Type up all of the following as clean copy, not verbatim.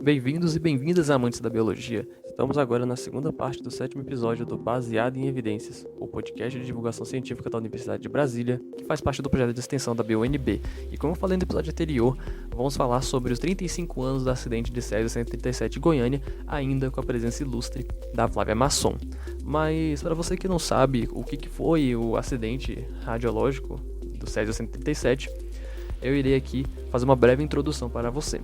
Bem-vindos e bem-vindas, amantes da biologia. Estamos agora na segunda parte do 7º episódio do Baseado em Evidências, o podcast de divulgação científica da Universidade de Brasília, que faz parte do projeto de extensão da BUNB. E como eu falei no episódio anterior, vamos falar sobre os 35 anos do acidente de Césio 137 em Goiânia, ainda com a presença ilustre da Flávia Masson. Mas, para você que não sabe o que foi o acidente radiológico do Césio 137, eu irei aqui fazer uma breve introdução para você.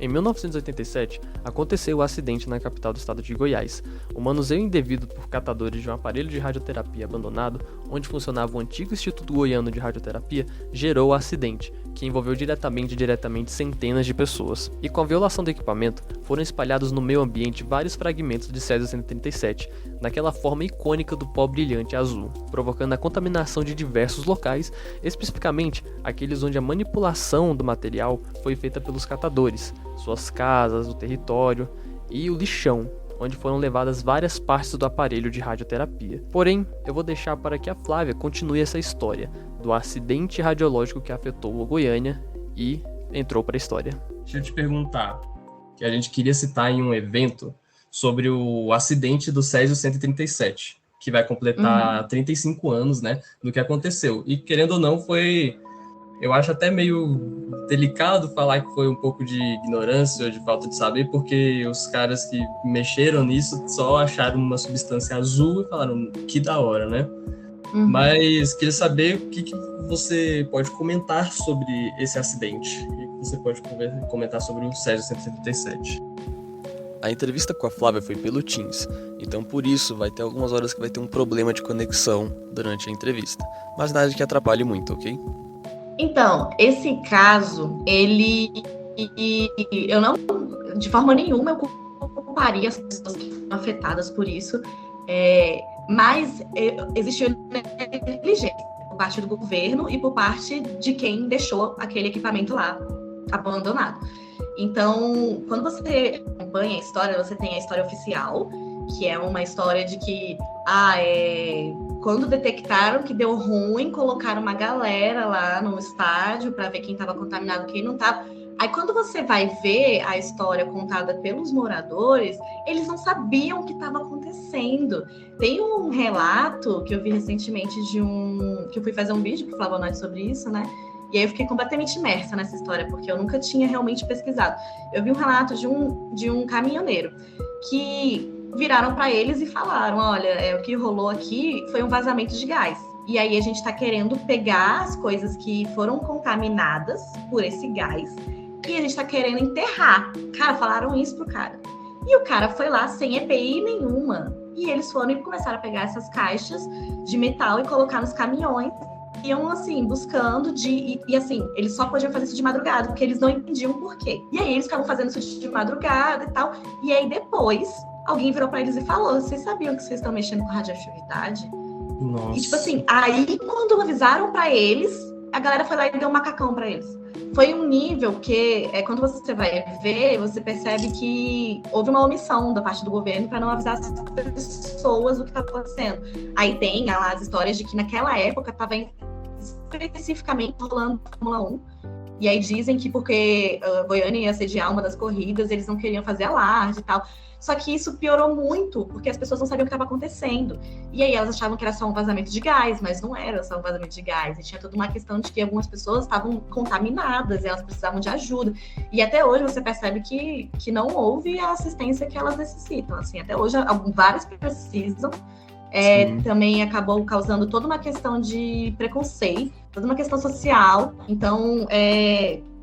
Em 1987, aconteceu o acidente na capital do estado de Goiás. O manuseio indevido por catadores de um aparelho de radioterapia abandonado, onde funcionava o antigo Instituto Goiano de Radioterapia, gerou o acidente, que envolveu diretamente centenas de pessoas. E com a violação do equipamento, foram espalhados no meio ambiente vários fragmentos de Césio 137, naquela forma icônica do pó brilhante azul, provocando a contaminação de diversos locais, especificamente aqueles onde a manipulação do material foi feita pelos catadores, suas casas, o território e o lixão, onde foram levadas várias partes do aparelho de radioterapia. Porém, eu vou deixar para que a Flávia continue essa história do acidente radiológico que afetou a Goiânia e entrou para a história. Deixa eu te perguntar, que a gente queria citar em um evento sobre o acidente do Césio 137, que vai completar 35 anos, né, do que aconteceu. E, querendo ou não, foi... Eu acho até meio delicado falar que foi um pouco de ignorância ou de falta de saber, porque os caras que mexeram nisso só acharam uma substância azul e falaram, que da hora, né? Mas queria saber o que você pode comentar sobre esse acidente. O que você pode comentar sobre o Césio 137? A entrevista com a Flávia foi pelo Teams, então por isso vai ter algumas horas que vai ter um problema de conexão durante a entrevista. Mas nada que atrapalhe muito, ok? Então, esse caso, eu não, de forma nenhuma, eu culparia as pessoas que foram afetadas por isso, mas existiu negligência por parte do governo e por parte de quem deixou aquele equipamento lá, abandonado. Então, quando você acompanha a história, você tem a história oficial, que é uma história de que quando detectaram que deu ruim, colocaram uma galera lá no estádio para ver quem estava contaminado e quem não estava. Aí quando você vai ver a história contada pelos moradores, eles não sabiam o que estava acontecendo. Tem um relato que eu vi recentemente que eu fui fazer um vídeo para o Flavonoide sobre isso, né? E aí eu fiquei completamente imersa nessa história, porque eu nunca tinha realmente pesquisado. Eu vi um relato de um caminhoneiro que viraram para eles e falaram, olha, o que rolou aqui foi um vazamento de gás. E aí a gente está querendo pegar as coisas que foram contaminadas por esse gás e a gente está querendo enterrar. Cara, falaram isso pro cara. E o cara foi lá sem EPI nenhuma. E eles foram e começaram a pegar essas caixas de metal e colocar nos caminhões. Iam, assim, buscando e assim, eles só podiam fazer isso de madrugada, porque eles não entendiam por quê. E aí eles ficavam fazendo isso de madrugada e tal. E aí depois, alguém virou pra eles e falou, vocês sabiam que vocês estão mexendo com radioatividade? Nossa. E tipo assim, aí quando avisaram pra eles, a galera foi lá e deu um macacão pra eles. Foi um nível que, quando você vai ver, você percebe que houve uma omissão da parte do governo para não avisar as pessoas do que estava acontecendo. Aí tem lá as histórias de que naquela época estava especificamente rolando a Fórmula 1. E aí dizem que porque Goiânia ia sediar uma das corridas, eles não queriam fazer alarde e tal. Só que isso piorou muito, porque as pessoas não sabiam o que estava acontecendo. E aí elas achavam que era só um vazamento de gás, mas não era só um vazamento de gás. E tinha toda uma questão de que algumas pessoas estavam contaminadas e elas precisavam de ajuda. E até hoje você percebe que não houve a assistência que elas necessitam. Assim, até hoje, várias precisam. Também acabou causando toda uma questão de preconceito, toda uma questão social. Então,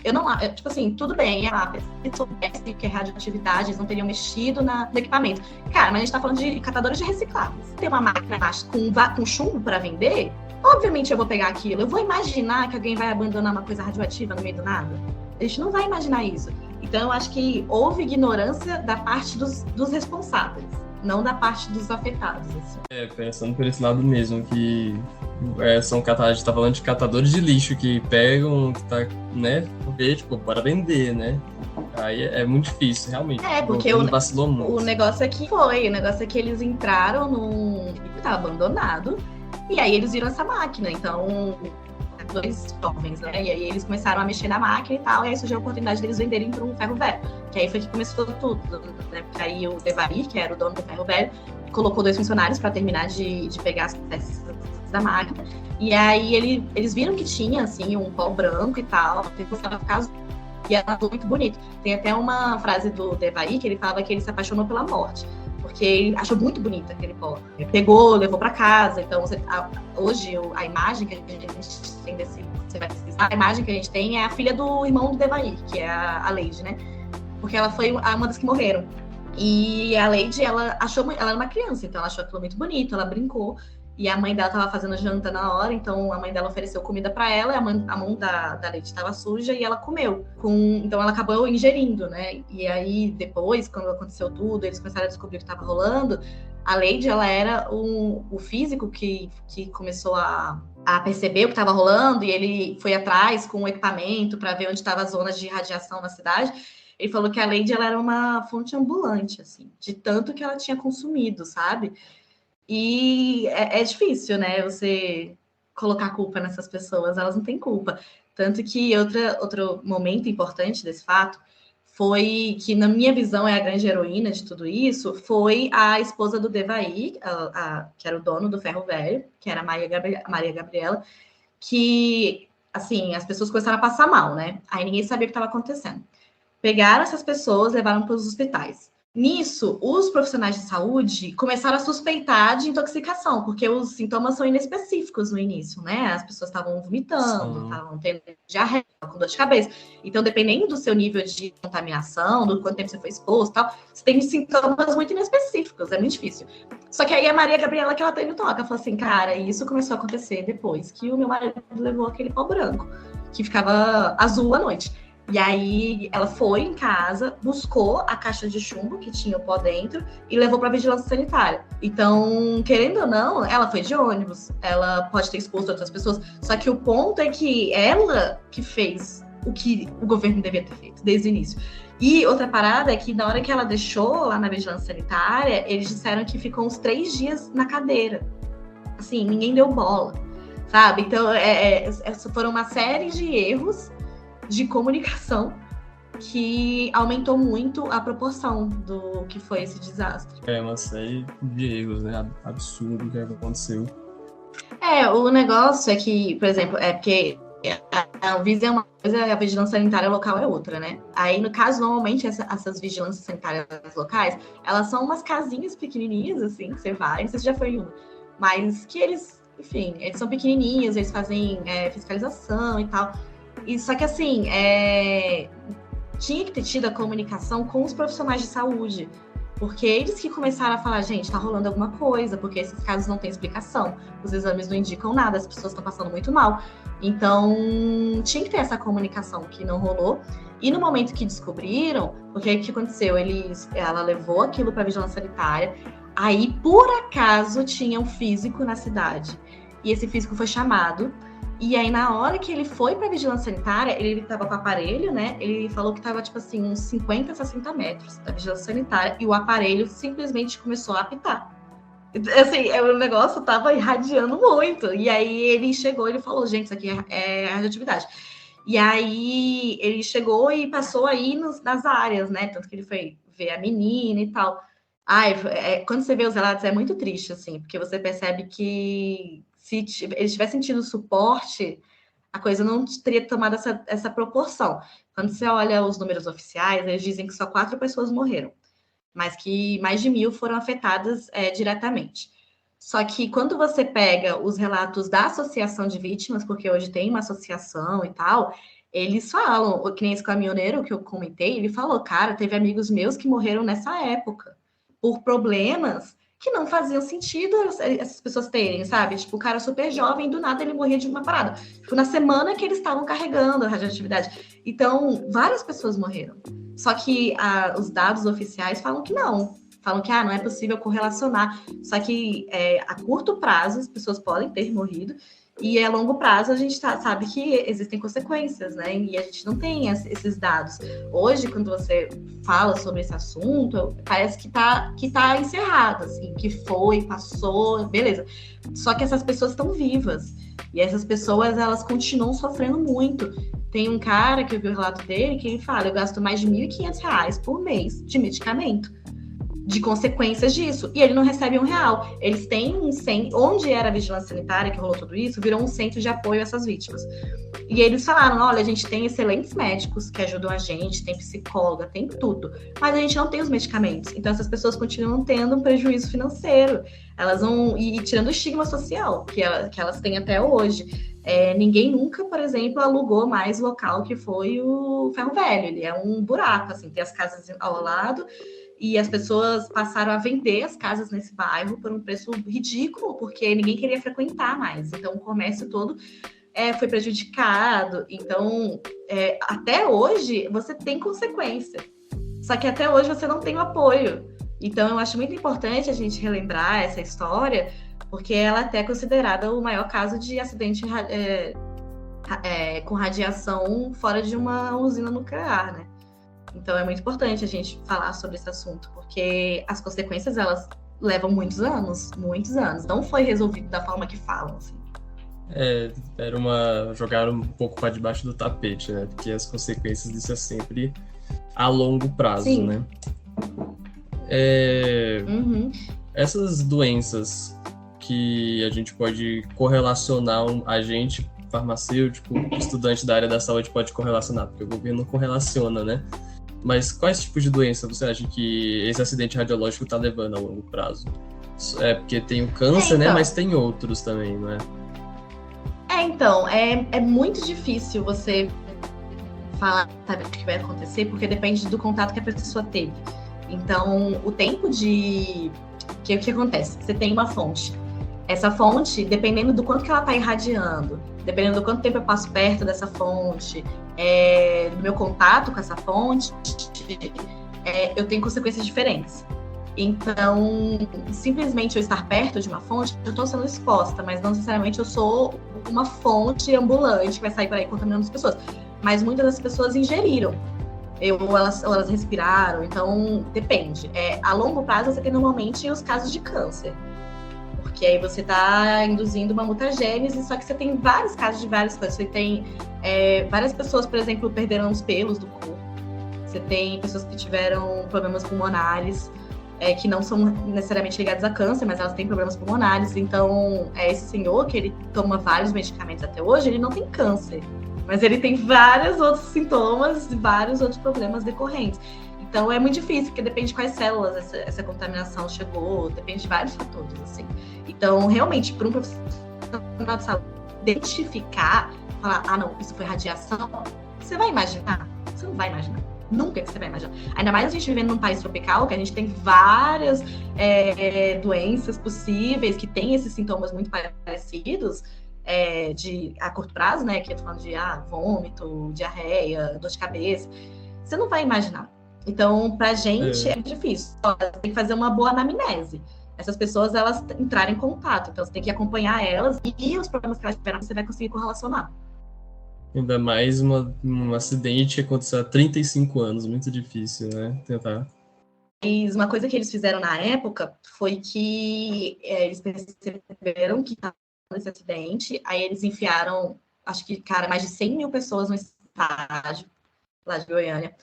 eu não, tipo assim, tudo bem, se soubesse que é radioatividade, eles não teriam mexido no equipamento. Cara, mas a gente tá falando de catadores de recicláveis. Se tem uma máquina com chumbo para vender, obviamente eu vou pegar aquilo. Eu vou imaginar que alguém vai abandonar uma coisa radioativa no meio do nada? A gente não vai imaginar isso. Então, eu acho que houve ignorância da parte dos responsáveis, não da parte dos afetados. Assim. Pensando por esse lado mesmo, que a gente tá falando de catadores de lixo que pegam, que tá, né, porque, tipo, para vender, né? Aí é muito difícil, realmente. Porque vacilou muito. O negócio é que eles entraram num... que tava abandonado, e aí eles viram essa máquina, então dois jovens, né? E aí eles começaram a mexer na máquina e tal, e aí surgiu a oportunidade deles venderem para um ferro velho. Que aí foi que começou tudo, né? Porque aí o Devair, que era o dono do ferro velho, colocou 2 funcionários para terminar de pegar as peças da máquina. E aí eles viram que tinha, assim, um pó branco e tal, e ela foi muito bonito. Tem até uma frase do Devair que ele falava que ele se apaixonou pela morte, porque ele achou muito bonito aquele pó. Ele pegou, levou para casa. Então, hoje, a imagem que a gente tem desse... Você vai pesquisar, a imagem que a gente tem é a filha do irmão do Devair, que é a Lady, né? Porque ela foi uma das que morreram. E a Lady, ela era uma criança, então ela achou aquilo muito bonito, ela brincou. E a mãe dela estava fazendo janta na hora, então a mãe dela ofereceu comida para ela, a mão da Lady estava suja e ela comeu. Então ela acabou ingerindo, né? E aí depois, quando aconteceu tudo, eles começaram a descobrir o que estava rolando. A Lady, ela era o físico que começou a perceber o que estava rolando, e ele foi atrás com o equipamento para ver onde estavam as zonas de radiação na cidade. Ele falou que a Lady, ela era uma fonte ambulante, assim, de tanto que ela tinha consumido, sabe? E é difícil, né, você colocar culpa nessas pessoas, elas não têm culpa. Tanto que outro momento importante desse fato foi que, na minha visão, é a grande heroína de tudo isso, foi a esposa do Devair, que era o dono do ferro velho, que era a Maria Gabriela, que, assim, as pessoas começaram a passar mal, né? Aí ninguém sabia o que estava acontecendo. Pegaram essas pessoas, levaram para os hospitais. Nisso, os profissionais de saúde começaram a suspeitar de intoxicação, porque os sintomas são inespecíficos no início, né? As pessoas estavam vomitando, estavam tendo diarreia, com dor de cabeça. Então, dependendo do seu nível de contaminação, do quanto tempo você foi exposto e tal, você tem sintomas muito inespecíficos, é muito difícil. Só que aí a Maria Gabriela, que ela teve no toque, ela falou assim, cara, isso começou a acontecer depois que o meu marido levou aquele pó branco, que ficava azul à noite. E aí ela foi em casa, buscou a caixa de chumbo que tinha o pó dentro e levou para a vigilância sanitária. Então, querendo ou não, ela foi de ônibus, ela pode ter exposto outras pessoas, só que o ponto é que ela que fez o que o governo devia ter feito desde o início. E outra parada é que na hora que ela deixou lá na vigilância sanitária, eles disseram que ficou uns 3 dias na cadeira. Assim, ninguém deu bola, sabe? Então, foram uma série de erros de comunicação que aumentou muito a proporção do que foi esse desastre. É uma série de erros, né? Absurdo o que aconteceu. O negócio é que, por exemplo, porque a Anvisa é uma coisa, a vigilância sanitária local é outra, né? Aí, no caso, normalmente, essas vigilâncias sanitárias locais, elas são umas casinhas pequenininhas, assim, que você vai, não sei se já foi uma, mas que eles, enfim, eles são pequenininhos, eles fazem fiscalização e tal. E só que, assim, tinha que ter tido a comunicação com os profissionais de saúde, porque eles que começaram a falar, gente, tá rolando alguma coisa, porque esses casos não têm explicação, os exames não indicam nada, as pessoas estão passando muito mal. Então, tinha que ter essa comunicação que não rolou. E no momento que descobriram, porque o que aconteceu? Ela levou aquilo para a vigilância sanitária, aí, por acaso, tinha um físico na cidade. E esse físico foi chamado. E aí, na hora que ele foi para a vigilância sanitária, ele estava com o aparelho, né? Ele falou que estava, tipo assim, uns 50, 60 metros da vigilância sanitária, e o aparelho simplesmente começou a apitar. Assim, o negócio estava irradiando muito. E aí, ele chegou, ele falou, gente, isso aqui é radioatividade. E aí, ele chegou e passou aí nas áreas, né? Tanto que ele foi ver a menina e tal. Quando você vê os relatos, é muito triste, assim, porque você percebe que se eles tivessem tido suporte, a coisa não teria tomado essa proporção. Quando você olha os números oficiais, eles dizem que só 4 pessoas morreram, mas que mais de 1.000 foram afetadas diretamente. Só que quando você pega os relatos da associação de vítimas, porque hoje tem uma associação e tal, eles falam, que nem esse caminhoneiro que eu comentei, ele falou, cara, teve amigos meus que morreram nessa época, por problemas que não faziam sentido essas pessoas terem, sabe? Tipo, o cara super jovem, do nada ele morria de uma parada. Tipo, na semana que eles estavam carregando a radioatividade. Então, várias pessoas morreram. Só que os dados oficiais falam que não. Falam que não é possível correlacionar. Só que a curto prazo as pessoas podem ter morrido. E a longo prazo a gente sabe que existem consequências, né? E a gente não tem esses dados. Hoje, quando você fala sobre esse assunto, parece que tá encerrado, assim, que foi, passou, beleza. Só que essas pessoas estão vivas. E essas pessoas, elas continuam sofrendo muito. Tem um cara que eu vi o relato dele, que ele fala, eu gasto mais de R$ 1.500 por mês de medicamento, de consequências disso, e ele não recebe R$ 1. Eles têm um centro, onde era a vigilância sanitária, que rolou tudo isso, virou um centro de apoio a essas vítimas. E eles falaram, olha, a gente tem excelentes médicos que ajudam a gente, tem psicóloga, tem tudo, mas a gente não tem os medicamentos. Então essas pessoas continuam tendo um prejuízo financeiro, elas vão, e tirando o estigma social que elas têm até hoje. Ninguém nunca, por exemplo, alugou mais o local que foi o Ferro Velho, ele é um buraco, assim, tem as casas ao lado, e as pessoas passaram a vender as casas nesse bairro por um preço ridículo, porque ninguém queria frequentar mais. Então, o comércio todo foi prejudicado. Então, até hoje, você tem consequência. Só que até hoje você não tem o apoio. Então, eu acho muito importante a gente relembrar essa história, porque ela até é considerada o maior caso de acidente com radiação fora de uma usina nuclear, né? Então é muito importante a gente falar sobre esse assunto, porque as consequências, elas levam muitos anos. Não foi resolvido da forma que falam, assim. Jogaram um pouco para debaixo do tapete, né? Porque as consequências disso é sempre a longo prazo, Sim. Né? Essas doenças que a gente pode correlacionar, a gente, farmacêutico, estudante da área da saúde, pode correlacionar, porque o governo não correlaciona, né? Mas quais tipos de doença você acha que esse acidente radiológico está levando a longo prazo? Porque tem o câncer, né? Mas tem outros também, não é? Então, é muito difícil você falar o que vai acontecer, porque depende do contato que a pessoa teve. Então, o tempo de... O que acontece? Você tem uma fonte. Essa fonte, dependendo do quanto que ela está irradiando, dependendo do quanto tempo eu passo perto dessa fonte, do meu contato com essa fonte, eu tenho consequências diferentes. Então, simplesmente eu estar perto de uma fonte, eu estou sendo exposta, mas não necessariamente eu sou uma fonte ambulante que vai sair por aí contaminando as pessoas. Mas muitas das pessoas ingeriram, ou elas respiraram, então depende. A longo prazo você tem normalmente os casos de câncer, porque aí você está induzindo uma mutagênese, só que você tem vários casos de várias coisas. Você tem várias pessoas, por exemplo, perderam os pelos do corpo. Você tem pessoas que tiveram problemas pulmonares, que não são necessariamente ligados a câncer, mas elas têm problemas pulmonares. Então, esse senhor, que ele toma vários medicamentos até hoje, ele não tem câncer, mas ele tem vários outros sintomas e vários outros problemas decorrentes. Então, é muito difícil, porque depende de quais células essa contaminação chegou, depende de vários fatores, assim. Então, realmente, para um profissional de saúde identificar, falar, não, isso foi radiação, você vai imaginar? Você não vai imaginar. Nunca que você vai imaginar. Ainda mais a gente vivendo num país tropical, que a gente tem várias doenças possíveis, que tem esses sintomas muito parecidos, a curto prazo, né? Que eu tô falando de vômito, diarreia, dor de cabeça. Você não vai imaginar. Então, pra gente é difícil. Tem que fazer uma boa anamnese. Essas pessoas, elas entrarem em contato. Então, você tem que acompanhar elas e os problemas que elas tiveram, você vai conseguir correlacionar. Ainda mais um acidente que aconteceu há 35 anos. Muito difícil, né? Tentar. Mas uma coisa que eles fizeram na época foi que eles perceberam que estava nesse acidente. Aí eles enfiaram, acho que, mais de 100 mil pessoas no estádio lá de Goiânia.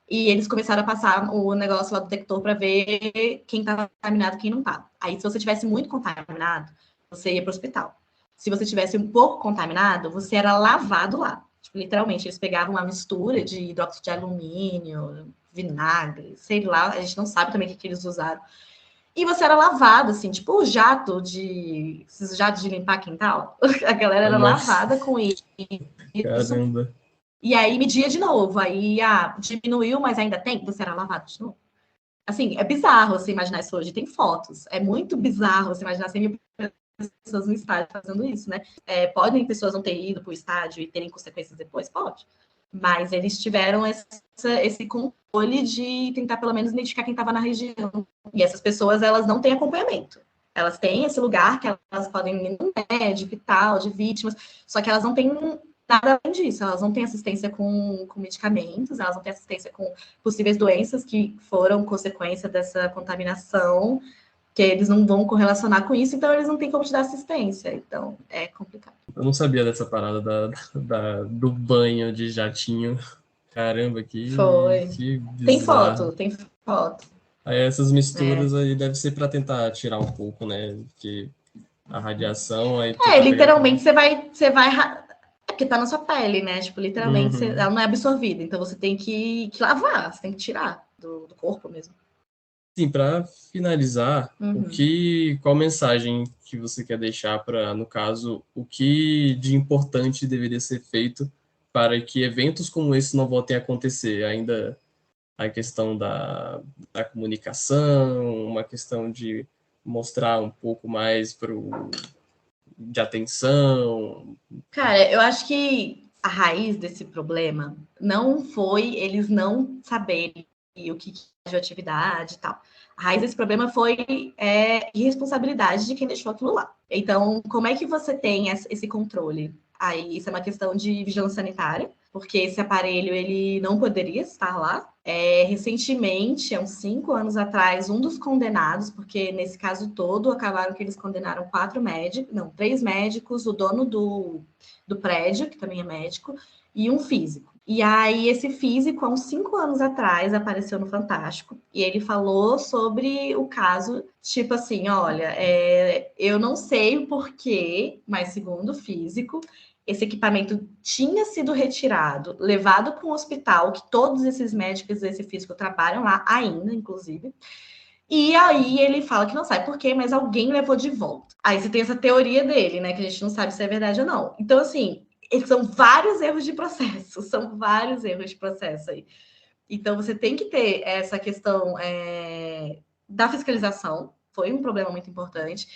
E eles começaram a passar o negócio lá do detector para ver quem estava contaminado e quem não estava. Aí, se você tivesse muito contaminado, você ia para o hospital. Se você tivesse um pouco contaminado, você era lavado lá. Tipo, literalmente, eles pegavam uma mistura de hidróxido de alumínio, vinagre, sei lá, a gente não sabe também o que eles usaram. E você era lavado, assim, tipo esses jatos de limpar quintal. A galera era lavada com isso. Caramba. E aí media de novo, aí diminuiu, mas ainda tem, você era lavado de novo. Assim, é bizarro você imaginar isso hoje, tem fotos, é muito bizarro você imaginar 100 mil pessoas no estádio fazendo isso, né? Podem pessoas não terem ido para o estádio e terem consequências depois? Pode. Mas eles tiveram esse controle de tentar pelo menos identificar quem estava na região. E essas pessoas, elas não têm acompanhamento. Elas têm esse lugar que elas podem ir no médico e tal, de vítimas, só que elas não têm nada além disso. Elas não têm assistência com medicamentos, elas não têm assistência com possíveis doenças que foram consequência dessa contaminação, que eles não vão correlacionar com isso, então eles não têm como te dar assistência. Então, é complicado. Eu não sabia dessa parada do banho de jatinho. Caramba, Foi. que Tem bizarro. tem foto. Aí essas misturas aí deve ser para tentar tirar um pouco, né? Que a radiação aí. Literalmente você vai. É porque tá na sua pele, né? Tipo, literalmente ela não é absorvida. Então você tem que lavar, você tem que tirar do corpo mesmo. Sim, para finalizar, qual mensagem que você quer deixar para, no caso, o que de importante deveria ser feito para que eventos como esse não voltem a acontecer? Ainda a questão da comunicação, uma questão de mostrar um pouco mais de atenção. Cara, eu acho que a raiz desse problema não foi eles não saberem o que é radioatividade e tal. A raiz desse problema foi irresponsabilidade de quem deixou aquilo lá. Então, como é que você tem esse controle? Aí, isso é uma questão de vigilância sanitária, porque esse aparelho ele não poderia estar lá. Recentemente, há uns 5 anos atrás, um dos condenados, porque nesse caso todo acabaram que eles condenaram 3 médicos, o dono do prédio, que também é médico, e um físico. E aí, esse físico, há uns 5 anos atrás, apareceu no Fantástico, e ele falou sobre o caso, tipo assim, olha, eu não sei o porquê, mas segundo o físico, esse equipamento tinha sido retirado, levado para um hospital, que todos esses médicos desse físico trabalham lá ainda, inclusive. E aí ele fala que não sabe por quê, mas alguém levou de volta. Aí você tem essa teoria dele, né? Que a gente não sabe se é verdade ou não. Então, assim, são vários erros de processo. São vários erros de processo aí. Então, você tem que ter essa questão da fiscalização. Foi um problema muito importante.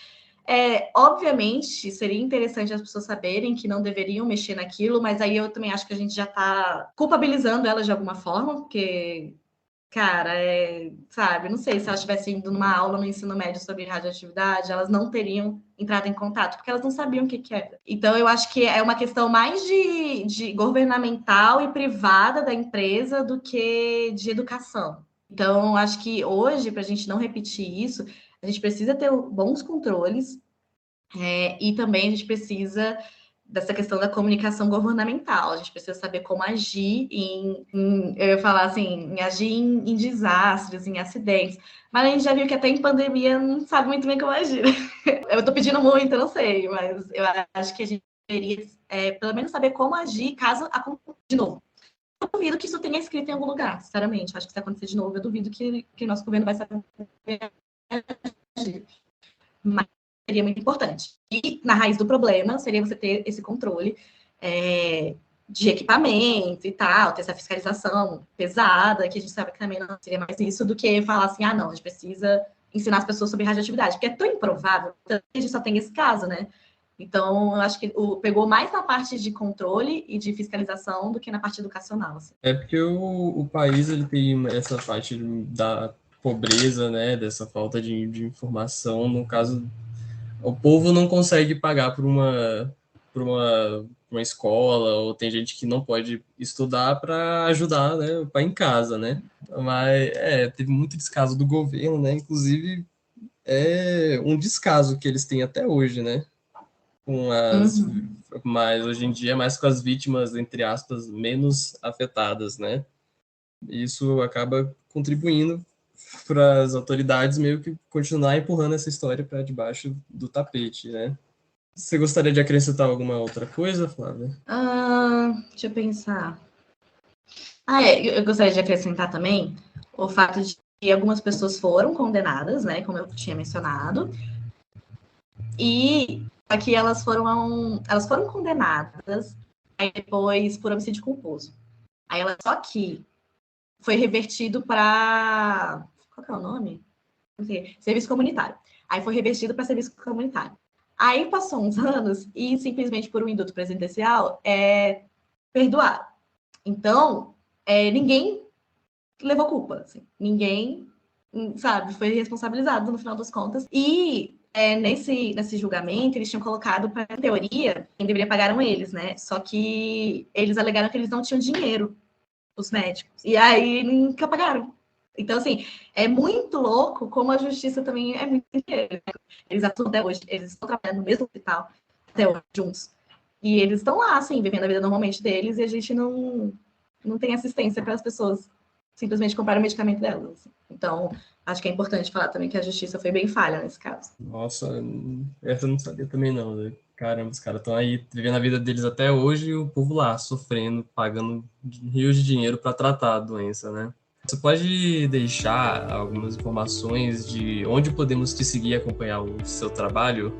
Obviamente, seria interessante as pessoas saberem que não deveriam mexer naquilo, mas aí eu também acho que a gente já está culpabilizando elas de alguma forma, porque, cara, sabe, não sei se elas tivessem indo numa aula no ensino médio sobre radioatividade, elas não teriam entrado em contato, porque elas não sabiam o que era. Então, eu acho que é uma questão mais de governamental e privada da empresa do que de educação. Então, acho que hoje, para a gente não repetir isso, a gente precisa ter bons controles e também a gente precisa dessa questão da comunicação governamental. A gente precisa saber como agir eu ia falar assim, em agir em desastres, em acidentes. Mas a gente já viu que até em pandemia não sabe muito bem como agir. Eu estou pedindo muito, eu não sei, mas eu acho que a gente deveria, pelo menos, saber como agir caso aconteça de novo. Eu duvido que isso tenha escrito em algum lugar, sinceramente. Acho que se acontecer de novo, eu duvido que o nosso governo vai saber agir. Mas seria muito importante. E na raiz do problema seria você ter esse controle de equipamento e tal, ter essa fiscalização pesada, que a gente sabe que também não seria mais isso do que falar assim, não, a gente precisa ensinar as pessoas sobre radioatividade, porque é tão improvável que a gente só tem esse caso, né? Então, eu acho que pegou mais na parte de controle e de fiscalização do que na parte educacional. Assim. Porque o país ele tem essa parte da pobreza, né, dessa falta de informação. No caso, o povo não consegue pagar por uma escola, ou tem gente que não pode estudar para ajudar, né, o pai em casa, né? Mas teve muito descaso do governo, né? Inclusive é um descaso que eles têm até hoje, né? Mas hoje em dia é mais com as vítimas, entre aspas, menos afetadas, né? Isso acaba contribuindo para as autoridades meio que continuar empurrando essa história para debaixo do tapete, né? Você gostaria de acrescentar alguma outra coisa, Flávia? Deixa eu pensar. Eu gostaria de acrescentar também o fato de que algumas pessoas foram condenadas, né, como eu tinha mencionado, e aqui elas foram condenadas aí depois por homicídio culposo. Aí ela só que foi revertido para qual que é o nome? Não sei, serviço comunitário. Aí foi revertido para serviço comunitário. Aí passou uns anos e simplesmente por um indulto presidencial perdoaram. Então, ninguém levou culpa. Assim. Ninguém, sabe, foi responsabilizado no final das contas. E nesse julgamento, eles tinham colocado, para em teoria, quem deveria pagar eram eles, né? Só que eles alegaram que eles não tinham dinheiro, os médicos. E aí nunca pagaram. Então, assim, é muito louco como a justiça também é muito dinheiro. Eles atuam até hoje, eles estão trabalhando no mesmo hospital até hoje, juntos. E eles estão lá, assim, vivendo a vida normalmente deles, e a gente não tem assistência para as pessoas simplesmente comprar o medicamento delas. Assim. Então, acho que é importante falar também que a justiça foi bem falha nesse caso. Nossa, essa eu não sabia também não, né? Caramba, os caras estão aí vivendo a vida deles até hoje e o povo lá sofrendo, pagando rios de dinheiro para tratar a doença, né? Você pode deixar algumas informações de onde podemos te seguir e acompanhar o seu trabalho?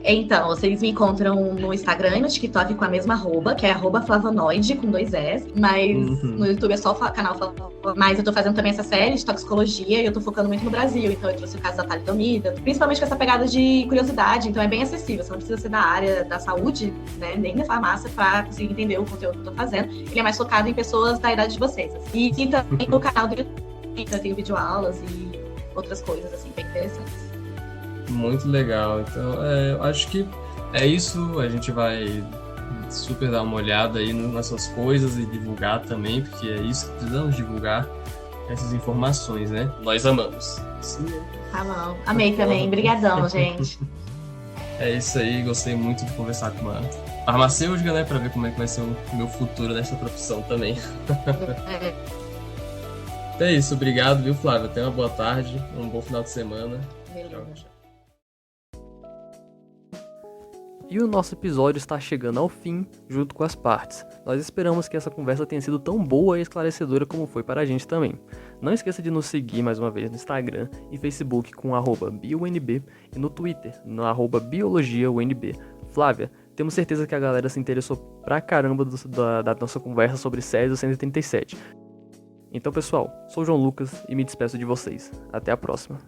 Então, vocês me encontram no Instagram e no TikTok com a mesma arroba, que é @flavonoide, com 2 S. Mas no YouTube é só o canal Flavonoide. Mas eu tô fazendo também essa série de toxicologia e eu tô focando muito no Brasil. Então eu trouxe o caso da talidomida, principalmente com essa pegada de curiosidade. Então é bem acessível, você não precisa ser da área da saúde, né, nem da farmácia, pra conseguir entender o conteúdo que eu tô fazendo. Ele é mais focado em pessoas da idade de vocês. E também no canal do YouTube, eu tenho videoaulas e outras coisas, assim, bem interessantes. Muito legal. Então, eu acho que é isso. A gente vai super dar uma olhada aí nessas coisas e divulgar também, porque é isso que precisamos divulgar, essas informações, né? Nós amamos. Sim. Tá bom. Amei também. Obrigadão, gente. É isso aí. Gostei muito de conversar com uma farmacêutica, né? Para ver como é que vai ser o meu futuro nessa profissão também. Então é isso. Obrigado, viu, Flávia? Tenha uma boa tarde, um bom final de semana. Tchau, tchau. E o nosso episódio está chegando ao fim, junto com as partes. Nós esperamos que essa conversa tenha sido tão boa e esclarecedora como foi para a gente também. Não esqueça de nos seguir mais uma vez no Instagram e Facebook com @biounb e no Twitter, no @biologiaunb. Flávia, temos certeza que a galera se interessou pra caramba da nossa conversa sobre Césio 137. Então, pessoal, sou o João Lucas e me despeço de vocês. Até a próxima.